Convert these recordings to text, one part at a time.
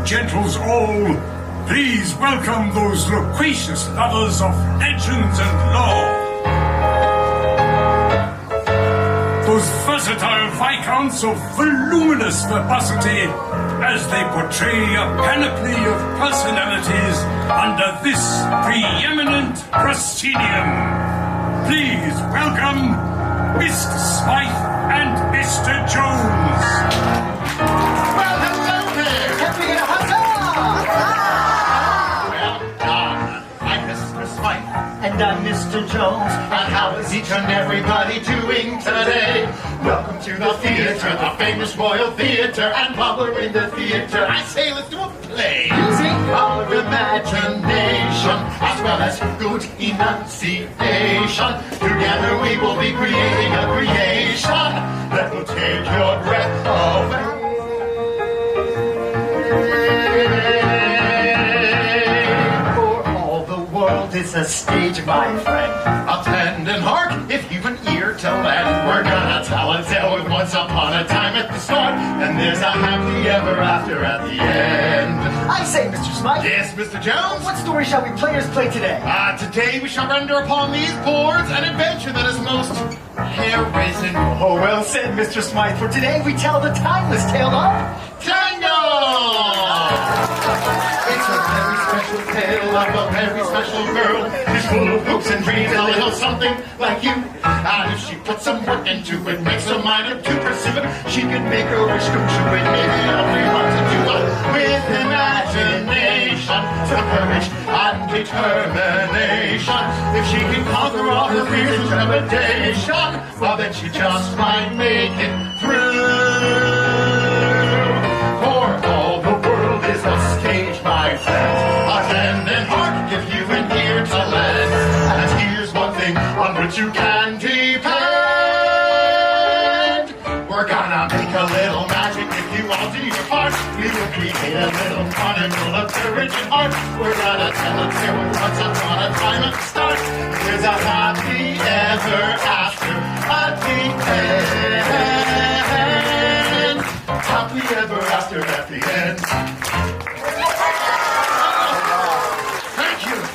Gentles all, please welcome those loquacious lovers of legends and lore. Those versatile viscounts of voluminous verbosity as they portray a panoply of personalities under this preeminent proscenium. Please welcome Mr. Smythe and Mr. Jones. And I'm Mr. Jones. And how is each and everybody doing today? Welcome to the theater, the famous Royal Theater. And while we're in the theater, I say let's do a play. Using our imagination, as well as good enunciation. Together we will be creating a creation that will take your breath away. It's a stage, my friend. Attend and hark if you've an ear to lend. We're gonna tell a tale with once upon a time at the start, and there's a happy ever after at the end. I say, Mr. Smythe. Yes, Mr. Jones? What story shall we players play today? Today we shall render upon these boards an adventure that is most hair-raising. Oh, well said, Mr. Smythe. For today we tell the timeless tale of Tango! It's a very special tale of a very special girl. She's full of hopes and dreams, a little something like you. And if she puts some work into it, makes her mind up to pursue it, she can make her wish come true. It may be only hard to do with imagination, some courage and determination. If she can conquer all her fears and trepidation, well then she just might make it through. For all the world is a stage, my friend. Attend and hark if you an ear to lend. And here's one thing on which you can depend. We're gonna make a little magic if you all do your part. We will create a little fun and full of courage and heart. We're gonna tell a tale with once upon a time at the start. There's a happy ever after at the end. Happy ever after at the end.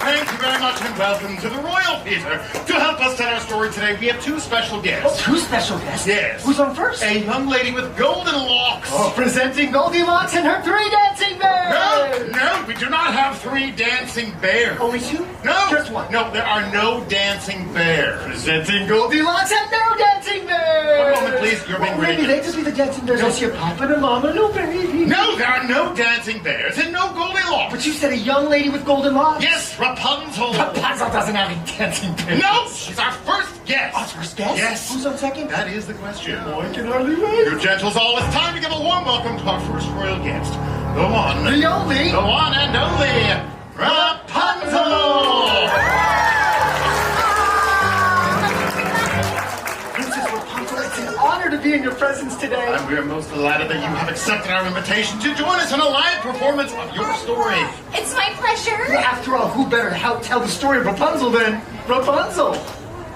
Thank you very much and welcome to the Royal Theater. To help us tell our story today, we have two special guests. Oh, two special guests? Yes. Who's on first? A young lady with golden locks. Oh, presenting Goldilocks and her three dancing bears. No, we do not have three dancing bears. Only two? No. Just one? No, there are no dancing bears. Presenting Goldilocks and no dancing bears. One moment, please. You're being ridiculous. Maybe they just be the dancing bears. I see a papa and a mama, no baby. No, there are no dancing bears and no Goldilocks. But you said a young lady with golden locks. Yes, Rapunzel. Rapunzel doesn't have any dancing bears. No, she's our first guest. Our first guest? Yes. Who's on second? That is the question. Oh, I can hardly wait. You gentles all, it's time to give a warm welcome to our first royal guest. The one. The only. The one and only Rapunzel. Princess Rapunzel, it's an honor to be in your presence today. And we are most delighted that you have accepted our invitation to join us in a live performance of your story. It's my pleasure. After all, who better to help tell the story of Rapunzel than Rapunzel?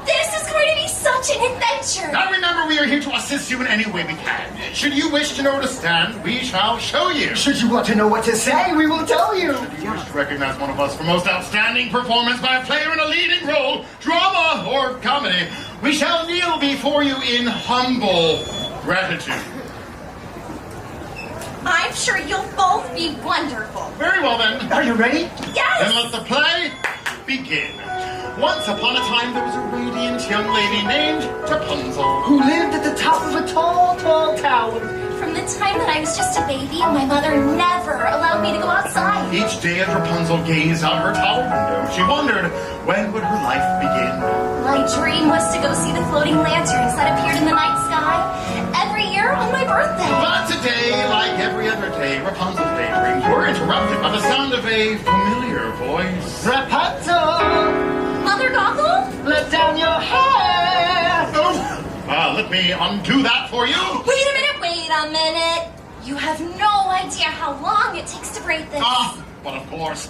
This is going to be such an adventure. Now remember, we are here to assist you in any way we can. Should you wish to know where to stand, we shall show you. Should you want to know what to say, we will tell you. Should you wish to recognize one of us for most outstanding performance by a player in a leading role, drama or comedy, we shall kneel before you in humble gratitude. I'm sure you'll both be wonderful. Very well then. Are you ready? Yes. Then let the play begin. Once upon a time, there was a radiant young lady named Rapunzel, who lived at the top of a tall, tall tower. From the time that I was just a baby, my mother never allowed me to go outside. Each day as Rapunzel gazed out her tower window, she wondered, when would her life begin? My dream was to go see the floating lanterns that appeared in the night sky every year on my birthday. But today, like every other day, Rapunzel's daydream a familiar voice. Rapunzel, Mother Gothel? let down your hair. Oh, let me undo that for you. Wait a minute. You have no idea how long it takes to braid this. But of course.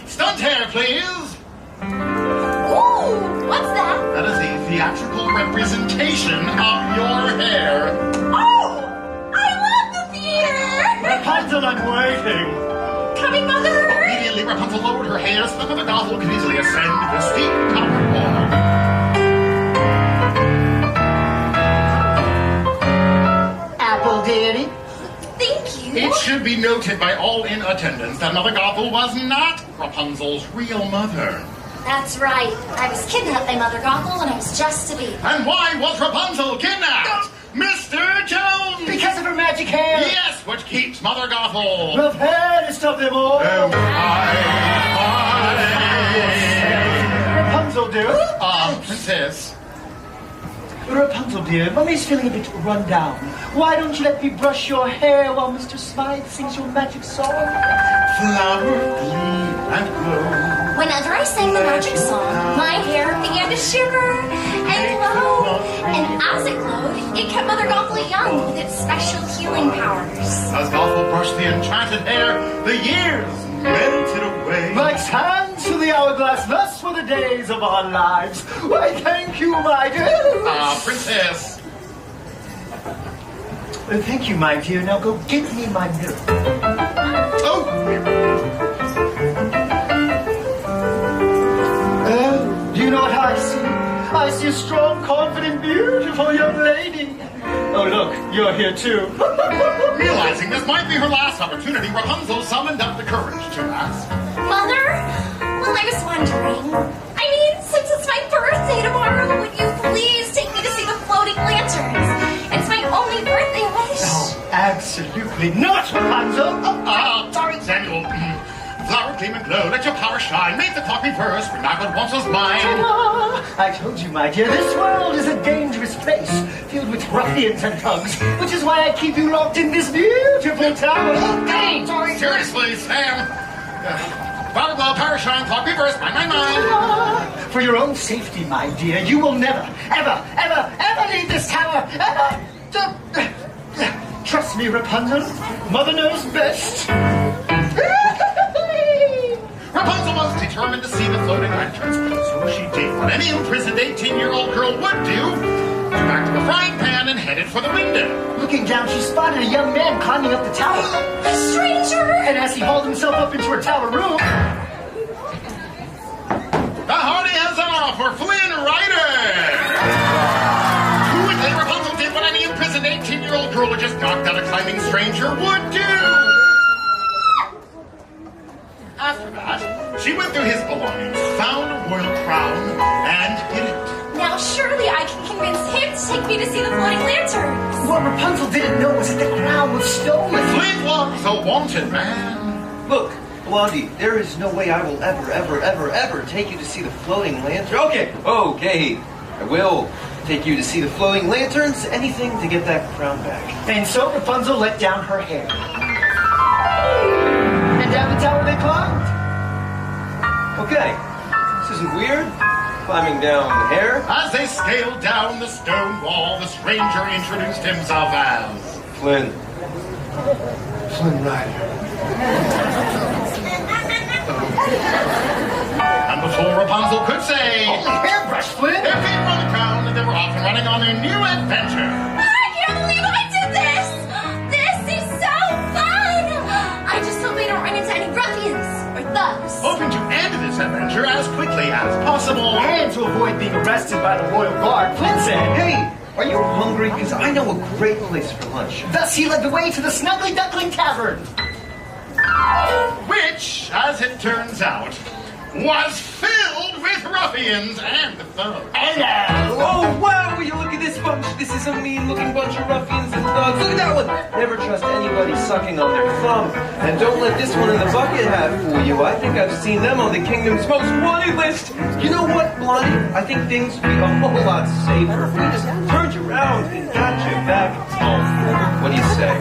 Stunt hair, please. Ooh, what's that? That is a theatrical representation of your hair. Oh, I love the theater. Rapunzel, I'm waiting. Coming, Mother. Immediately, Rapunzel lowered her hair so that Mother Gothel could easily ascend the steep tower wall. Apple deity. Thank you. It should be noted by all in attendance that Mother Gothel was not Rapunzel's real mother. That's right. I was kidnapped by Mother Gothel when I was just a baby. And why was Rapunzel kidnapped? Mr. Jones! Because of her magic hair. Yes, which keeps Mother Gothel. The fairest of them all. Rapunzel, dear. Princess. Rapunzel, dear, Mummy's feeling a bit run down. Why don't you let me brush your hair while Mr. Smythe sings your magic song? Flower, gleam, and glow. Whenever I sang the magic song, my hair began to shiver and glow. And as it glowed, it kept Mother Gothel young with its special healing powers. As Gothel brushed the enchanted hair, the years melted away. Like sands to the hourglass, thus were the days of our lives. Why, thank you, my dear. Princess. Thank you, my dear. Now go get me my mirror. Oh! Do you know what I see? I see a strong, confident, beautiful young lady. Oh, look, you're here too. Realizing this might be her last opportunity, Rapunzel summoned up the courage to ask. Mother? Well, I was wondering. I mean, since it's my birthday tomorrow, would you please take me to see the floating lanterns? It's my only birthday wish. Oh, absolutely not, Rapunzel. Sorry, Samuel. Flower, gleam, and glow, let your power shine. Make the clock reverse, bring back what once was mine. I told you, my dear, this world is a dangerous place, filled with ruffians and thugs, which is why I keep you locked in this beautiful tower. Sorry. Seriously, Sam. Flower, glow, power shine, clock reverse, mine. For your own safety, my dear, you will never, ever leave this tower. Ever. Trust me, Rapunzel. Mother knows best. Rapunzel was determined to see the floating lanterns, so she did what any imprisoned 18-year-old girl would do. Took back to the frying pan and headed for the window. Looking down, she spotted a young man climbing up the tower. A stranger! And as he hauled himself up into her tower room... The hardy has on for Flynn Rider! Who would think Rapunzel did what any imprisoned 18-year-old girl who just knocked out a climbing stranger would do? After that, she went through his belongings, found a royal crown, and hid it. Now surely I can convince him to take me to see the floating lanterns. What Rapunzel didn't know was that the crown was stolen. Flint was a wanted man. Look, Blondie, there is no way I will ever take you to see the floating lantern. Okay, I will take you to see the floating lanterns. Anything to get that crown back. And so Rapunzel let down her hair. And down the tower they climbed. Okay, this isn't weird. Climbing down the hair. As they scaled down the stone wall, the stranger introduced himself as Flynn Rider. And before Rapunzel could say, Hairbrush, Flynn! their feet were on the ground and they were off and running on their new adventure. I can't believe I did this! This is so fun! I just hope I don't run into any ruffians or thugs. Hoping to end this adventure as quickly as possible. And to avoid being arrested by the royal guard, Flynn said, Hey, are you hungry? Because I know a great place for lunch. Thus he led the way to the Snuggly Duckling Tavern. Which, as it turns out, was filled with ruffians and thugs. Oh, wow, will you look at this bunch? This is a mean-looking bunch of ruffians and thugs. Look at that one. Never trust anybody sucking on their thumb. And don't let this one in the bucket hat fool you. I think I've seen them on the kingdom's most wanted list. You know what, Blondie? I think things would be a whole lot safer if we just turned you around and got you back home. What do you say?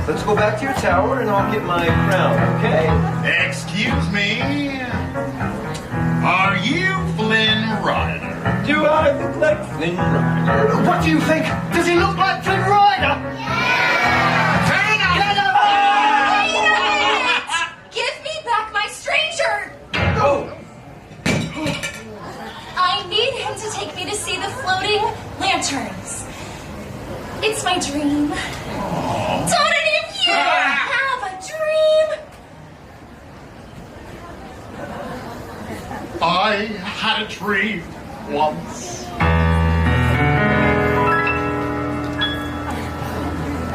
Let's go back to your tower and I'll get my crown, okay? Excuse me? Are you Flynn Rider? Do I look like Flynn Rider? What do you think? Does he look like Flynn Rider? Fair enough! Give me back my stranger! Oh, I need him to take me to see the floating lanterns. It's my dream. Don't any of you have a dream? I had a dream once.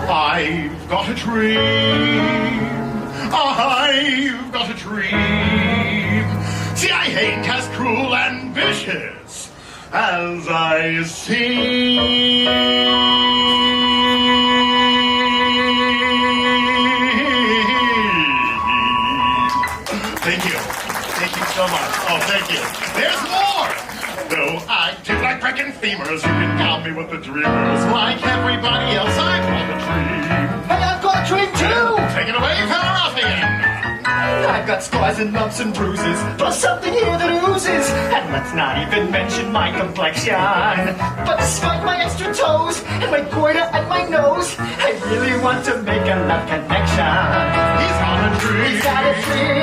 I've got a dream. I've got a dream. See, I ain't as cruel and vicious as I seem. Thank you. Thank you so much. Oh, thank you. There's more! Though I do like breaking femurs, you can count me with the dreamers. Like everybody else, I've got a dream. Hey, I've got a dream too! Take it away, fellow ruffian! I've got scars and lumps and bruises, plus something here that oozes. And let's not even mention my complexion. But despite my extra toes, and my goiter and my nose, I really want to make a love connection. He's got a dream. He's got a dream.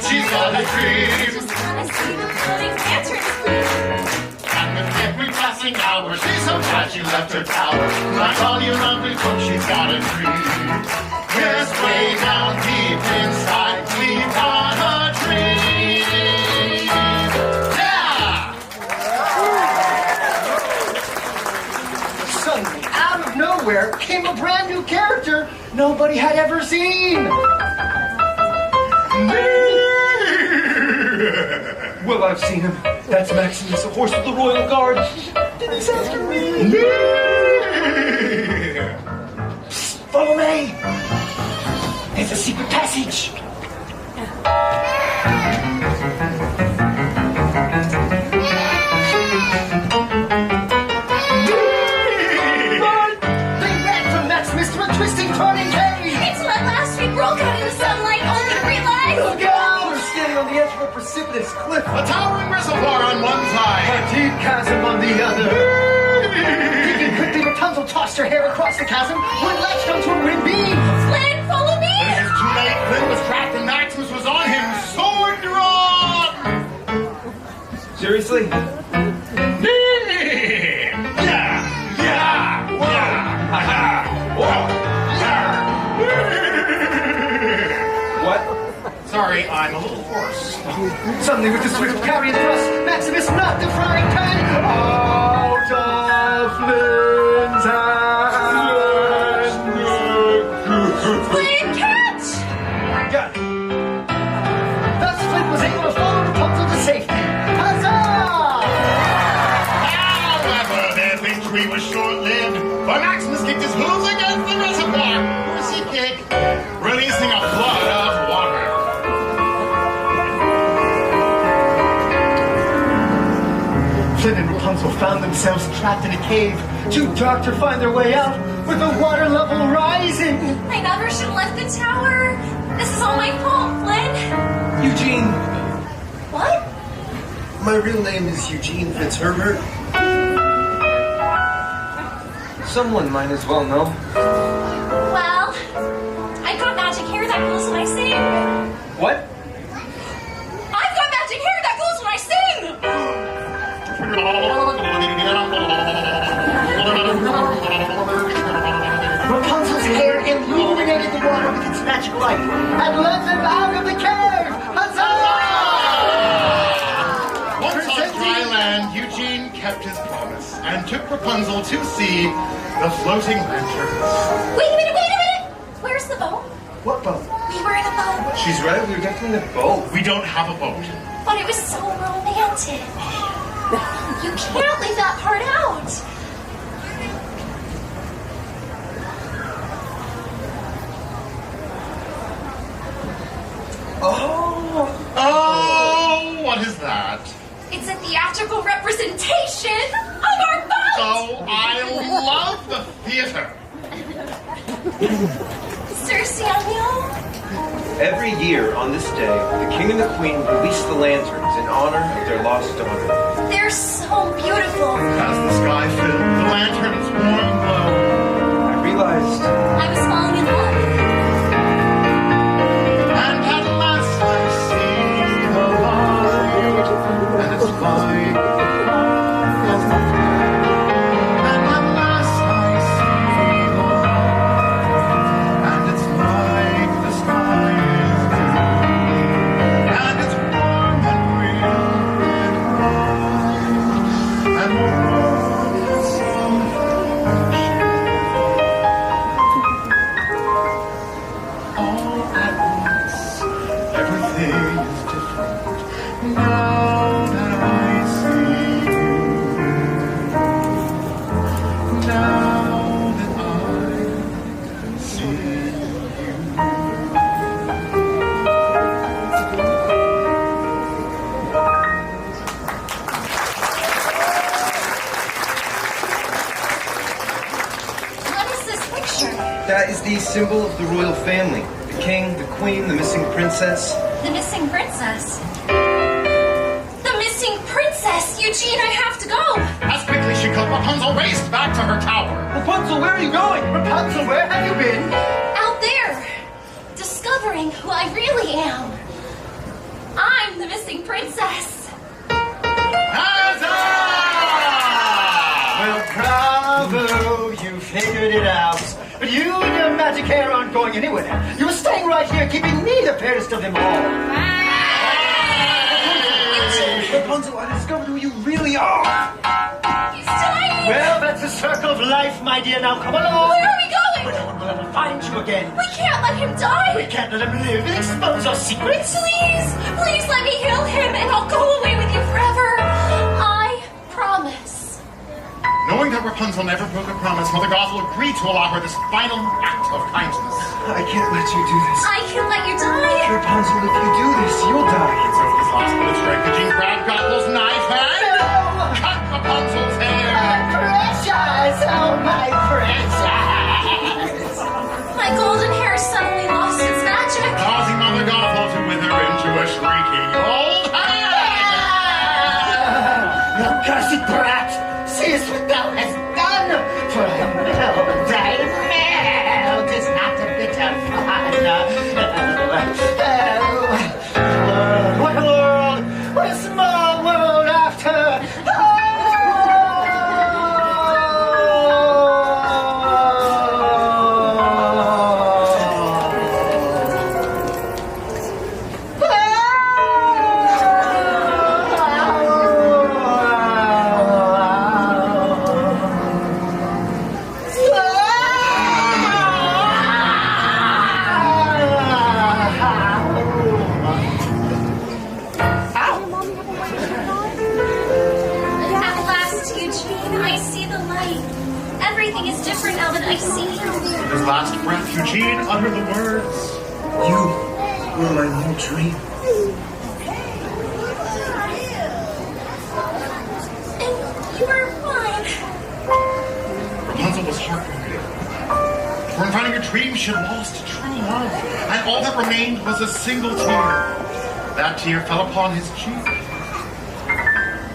She's got a dream. Just wanna see the floating lanterns, please. And with every passing hour, she's so glad she left her tower. Like all you lovely folks, she's got a dream. Yes, way down deep inside, we've got a dream. Yeah! Suddenly, out of nowhere, came a brand new character nobody had ever seen. well, I've seen him. That's Maximus, a horse of the Royal Guard. Did this after me? Follow me. There's a secret passage. They ran from Maximus to a twisting, turning cave. It's what last week broke out in the sunlight only to realize. Look out! We're standing on the edge of a precipitous cliff. A towering reservoir on one side. A deep chasm on the other. Thinking quickly, Rapunzel tossed her hair across the chasm when it latched onto a red beam. Flynn, follow me. But it was too late. Flynn was trapped and Maximus was on him, sword drawn. Seriously? What? Sorry, I'm a little hoarse. Suddenly, with the swift carry and thrust, Maximus knocked the frying pan out of Flynn's hand. Flynn, catch. Got it. Thus, Flynn was able to follow Rapunzel to safety. Huzzah! However, their victory was short-lived, for Maximus kicked his hooves against the reservoir. Horsey kick, releasing a flood of water. Flynn and Rapunzel found themselves trapped in a cave, too dark to find their way out, with the water level rising. I never should have left the tower. This is all my fault, Flynn. Eugene, What? my real name is Eugene Fitzherbert. Someone might as well know. Well, I've got magic hair that glows when I sing. What? I've got magic hair that glows when I sing. Rapunzel's hair illuminated the water with its magic light and led them out of the cave. Huzzah! Once on dry land, Eugene kept his promise and took Rapunzel to see the floating lanterns. Wait a minute. Where's the boat? What boat? We were in a boat. She's right, we were definitely in a boat. We don't have a boat. But it was so romantic. You can't leave that part out. Oh, what is that? It's a theatrical representation of our boat. Oh, I love the theater. Sir Samuel? Every year on this day, the king and the queen release the lanterns in honor of their lost daughter. They're so beautiful. As the sky filled, the lantern's warm glow. I realized I was falling in love. And at last I see the light, and it's like and at last I see the light, and it's like the sky is blue, and it's warm and real and bright, and the world is so fresh. All at once, everything is different now that I see you. Now that I see you. What is this picture? that is the symbol of the royal family. The king, the queen, the missing princess. The missing princess. The missing princess! Eugene, I have to go! As quickly she could, Rapunzel raced back to her tower. Rapunzel, where are you going? Rapunzel, where have you been? Out there! Discovering who I really am. I'm the missing princess. Huzzah! Well, bravo, you figured it out. But you and your magic hair aren't going anywhere. You were staying right here, keeping me the fairest of them all. Rapunzel, I discovered who you really are. He's dying! Well, that's the circle of life, my dear. Now come along. Where are we Where going? no one will ever find you again. We can't let him die! We can't let him live and expose our secrets. Please let me heal him and I'll go away with you forever. I promise. Knowing that Rapunzel never broke a promise, Mother Gothel agreed to allow her this final act of kindness. I can't let you do this. I can let you die. Rapunzel, if you do this, you'll die. So his last minute strength, Eugene grabbed Gothel's knife and cut Rapunzel's hair. Precious, oh my precious. My golden hair suddenly lost its magic. Causing Mother Gothel to wither into a shrieking old hag. You cursed brat, seest what thou hast done. For I know thy melt is not a bit of fun. What a world, what a small world after. At last, Eugene, I see the light. Everything is different now that I see you. His last breath, Eugene uttered the words. You were my new dream. And you were mine. Rapunzel was heartbroken. For in finding her dream, she had lost true love. And all that remained was a single tear. That tear fell upon his cheek.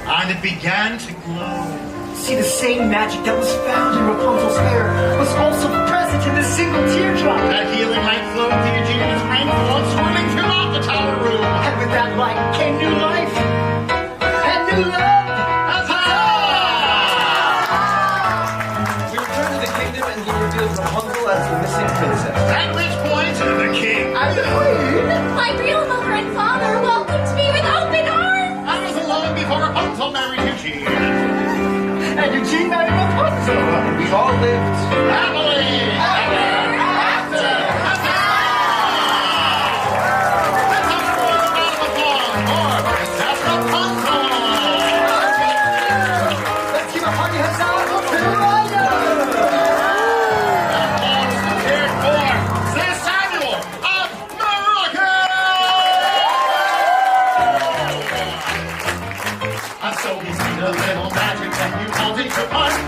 And it began to glow. See, the same magic that was found in Rapunzel's hair was also present in this single teardrop. That healing light flowed to Eugene and his brain flowed swirling throughout the tower room. And with that light came new life and new love. Huzzah! We returned to the kingdom and he revealed Rapunzel as the missing princess. At which point, the king And the queen. My real mother and father welcomed me with open arms. I was alone before Rapunzel married Eugene. And Eugene married Rapunzel. And we all lived. Happily ever after. Huzzah!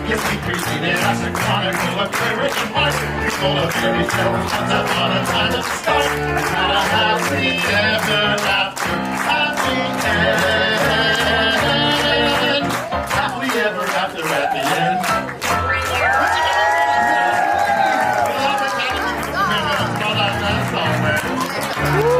Yes, we created us a chronicle of courage and heart. We told a fairy tale once upon a time at the start. And had a happy ever after, happy end. Happily ever after at the end. Woo!